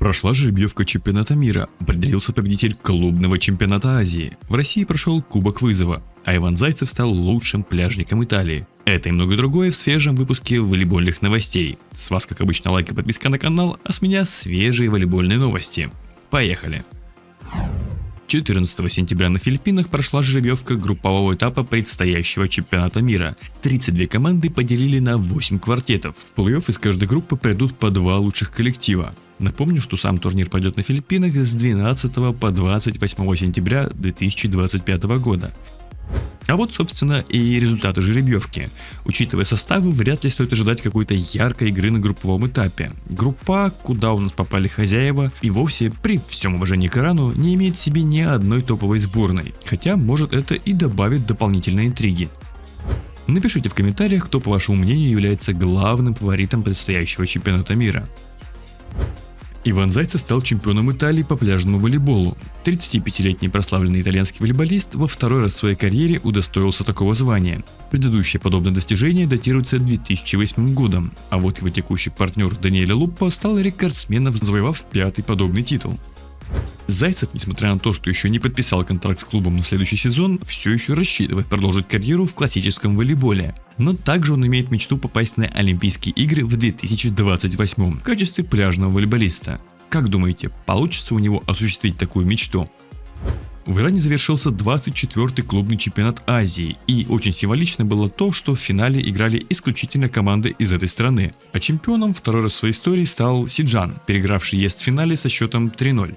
Прошла жеребьевка чемпионата мира, определился победитель клубного чемпионата Азии. В России прошел Кубок Вызова, а Иван Зайцев стал лучшим пляжником Италии. Это и многое другое в свежем выпуске волейбольных новостей. С вас, как обычно, лайк и подписка на канал, а с меня свежие волейбольные новости. Поехали! 14 сентября на Филиппинах прошла жеребьевка группового этапа предстоящего чемпионата мира. 32 команды поделили на 8 квартетов. В плей-офф из каждой группы пройдут по 2 лучших коллектива. Напомню, что сам турнир пройдет на Филиппинах с 12 по 28 сентября 2025 года. А вот, собственно, и результаты жеребьевки. Учитывая составы, вряд ли стоит ожидать какой-то яркой игры на групповом этапе. Группа, куда у нас попали хозяева, и вовсе, при всем уважении к Ирану, не имеет в себе ни одной топовой сборной. Хотя, может, это и добавит дополнительной интриги. Напишите в комментариях, кто, по вашему мнению, является главным фаворитом предстоящего чемпионата мира. Иван Зайцев стал чемпионом Италии по пляжному волейболу. 35-летний прославленный итальянский волейболист во второй раз в своей карьере удостоился такого звания. Предыдущее подобное достижение датируется 2008 годом, а вот его текущий партнер Даниэле Луппо стал рекордсменом, завоевав 5-й подобный титул. Зайцев, несмотря на то, что еще не подписал контракт с клубом на следующий сезон, все еще рассчитывает продолжить карьеру в классическом волейболе. Но также он имеет мечту попасть на Олимпийские игры в 2028 в качестве пляжного волейболиста. Как думаете, получится у него осуществить такую мечту? В Иране завершился 24-й клубный чемпионат Азии, и очень символично было то, что в финале играли исключительно команды из этой страны. А чемпионом второй раз в своей истории стал Сиджан, переигравший ЕС в финале со счетом 3-0.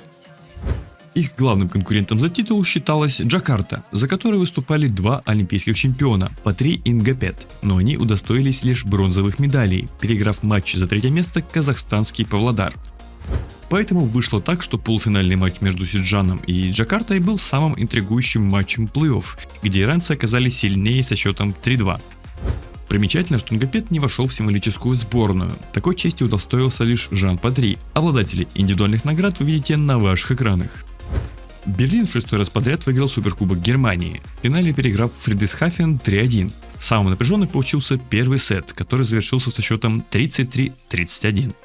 Их главным конкурентом за титул считалась Джакарта, за которой выступали 2 олимпийских чемпиона, Патри и Нгапет, но они удостоились лишь бронзовых медалей, переиграв матч за 3-е место казахстанский Павлодар. Поэтому вышло так, что полуфинальный матч между Сиджаном и Джакартой был самым интригующим матчем плей-офф, где иранцы оказались сильнее со счетом 3-2. Примечательно, что Нгапет не вошел в символическую сборную. Такой чести удостоился лишь Жан Патри. Обладатели индивидуальных наград вы видите на ваших экранах. Берлин в 6-й раз подряд выиграл Суперкубок Германии, в финале переиграв Фридрихсхафен 3-1. Самым напряженным получился первый сет, который завершился со счетом 33-31.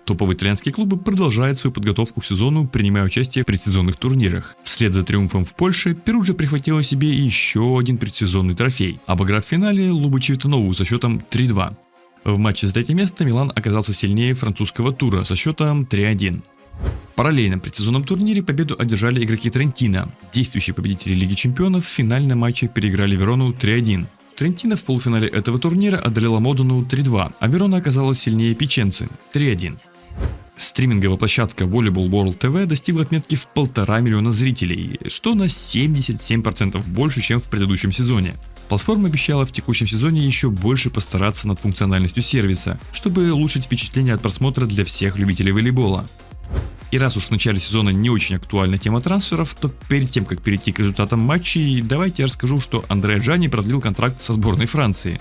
Топовые итальянские клубы продолжают свою подготовку к сезону, принимая участие в предсезонных турнирах. Вслед за триумфом в Польше Перуджа прихватила себе еще один предсезонный трофей, обыграв в финале Лубо Цветанову со счетом 3-2. В матче за 3-е место Милан оказался сильнее французского тура со счетом 3-1. В параллельном предсезонном турнире победу одержали игроки Трентино. Действующие победители Лиги Чемпионов в финальном матче переиграли Верону 3-1. Трентино в полуфинале этого турнира одолела Модену 3-2, а Верона оказалась сильнее Пиченцы 3-1. Стриминговая площадка Volleyball World TV достигла отметки в 1,5 миллиона зрителей, что на 77% больше, чем в предыдущем сезоне. Платформа обещала в текущем сезоне еще больше постараться над функциональностью сервиса, чтобы улучшить впечатление от просмотра для всех любителей волейбола. И раз уж в начале сезона не очень актуальна тема трансферов, то перед тем, как перейти к результатам матчей, давайте я расскажу, что Андреа Джани продлил контракт со сборной Франции.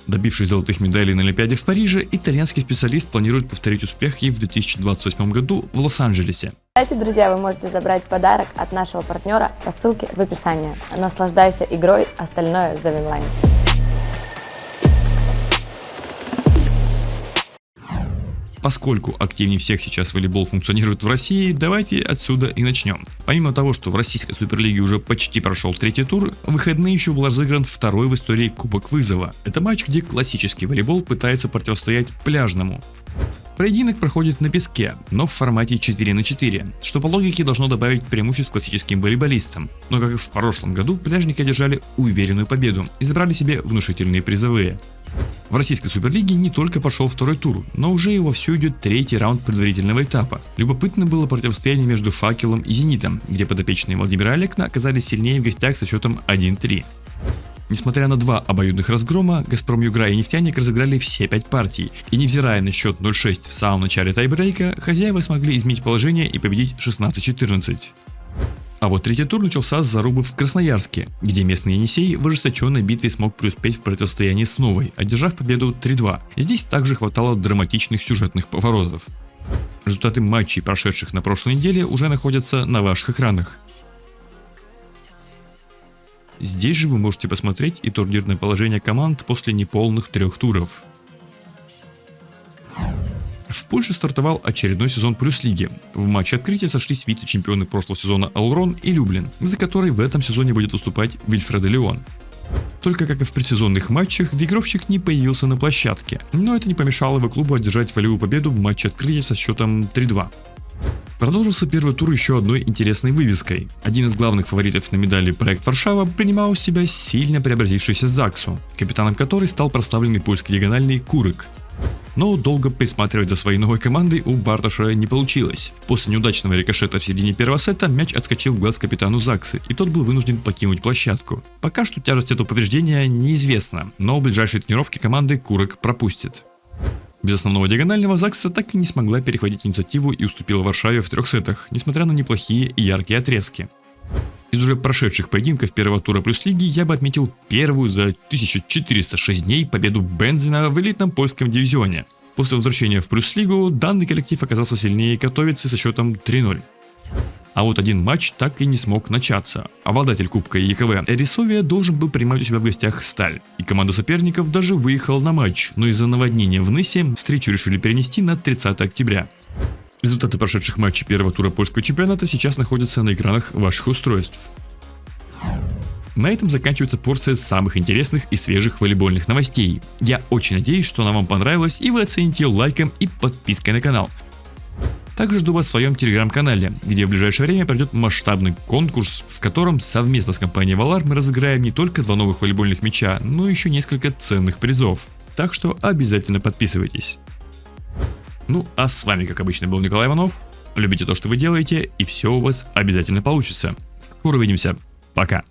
Добившись золотых медалей на Олимпиаде в Париже, итальянский специалист планирует повторить успех и в 2028 году в Лос-Анджелесе. Кстати, друзья, вы можете забрать подарок от нашего партнера по ссылке в описании. Наслаждайся игрой, остальное за Винлайн. Поскольку активнее всех сейчас волейбол функционирует в России, давайте отсюда и начнем. Помимо того, что в российской суперлиге уже почти прошел 3-й тур, в выходные еще был разыгран 2-й в истории Кубок Вызова. Это матч, где классический волейбол пытается противостоять пляжному. Поединок проходит на песке, но в формате 4×4, что по логике должно добавить преимуществ классическим волейболистам. Но как и в прошлом году, пляжники одержали уверенную победу и забрали себе внушительные призовые. В российской суперлиге не только пошел 2-й тур, но уже и вовсю идет 3-й раунд предварительного этапа. Любопытно было противостояние между Факелом и Зенитом, где подопечные Владимира Алекна оказались сильнее в гостях со счетом 1-3. Несмотря на 2 обоюдных разгрома, Газпром Югра и Нефтяник разыграли все 5 партий, и невзирая на счет 0-6 в самом начале тайбрейка, хозяева смогли изменить положение и победить 16-14. А вот 3-й тур начался с зарубы в Красноярске, где местный Енисей в ожесточенной битве смог преуспеть в противостоянии с Новой, одержав победу 3-2. Здесь также хватало драматичных сюжетных поворотов. Результаты матчей, прошедших на прошлой неделе, уже находятся на ваших экранах. Здесь же вы можете посмотреть и турнирное положение команд после неполных 3 туров. В В Польше стартовал очередной сезон Плюс-лиги. В матче открытия сошлись вице-чемпионы прошлого сезона Аурон и Люблин, за который в этом сезоне будет выступать Вильфредо Леон. Только как и в предсезонных матчах, доигровщик не появился на площадке, но это не помешало его клубу одержать волевую победу в матче открытия со счетом 3-2. Продолжился первый тур еще одной интересной вывеской. Один из главных фаворитов на медали проект Варшава принимал у себя сильно преобразившийся Заксу, капитаном которой стал прославленный польский диагональный Курык. Но долго присматривать за своей новой командой у Бартоша не получилось. После неудачного рикошета в середине первого сета мяч отскочил в глаз капитану Заксы, и тот был вынужден покинуть площадку. Пока что тяжесть этого повреждения неизвестна, но в ближайшие тренировки команды Курык пропустит. Без основного диагонального Закса так и не смогла перехватить инициативу и уступила Варшаве в 3 сетах, несмотря на неплохие и яркие отрезки. Из уже прошедших поединков первого тура Плюс-лиги я бы отметил первую за 1406 дней победу Бензина в элитном польском дивизионе. После возвращения в Плюс-лигу данный коллектив оказался сильнее Катовицы со счетом 3-0. А вот один матч так и не смог начаться. Обладатель кубка ЕКВ Эрисовия должен был принимать у себя в гостях Сталь, и команда соперников даже выехала на матч, но из-за наводнения в Нысе встречу решили перенести на 30 октября. Результаты прошедших матчей первого тура польского чемпионата сейчас находятся на экранах ваших устройств. На этом заканчивается порция самых интересных и свежих волейбольных новостей. Я очень надеюсь, что она вам понравилась и вы оцените ее лайком и подпиской на канал. Также жду вас в своем телеграм-канале, где в ближайшее время пройдет масштабный конкурс, в котором совместно с компанией Valar мы разыграем не только 2 новых волейбольных мяча, но еще несколько ценных призов. Так что обязательно подписывайтесь. Ну а с вами, как обычно, был Николай Иванов. Любите то, что вы делаете, и все у вас обязательно получится. Скоро увидимся. Пока.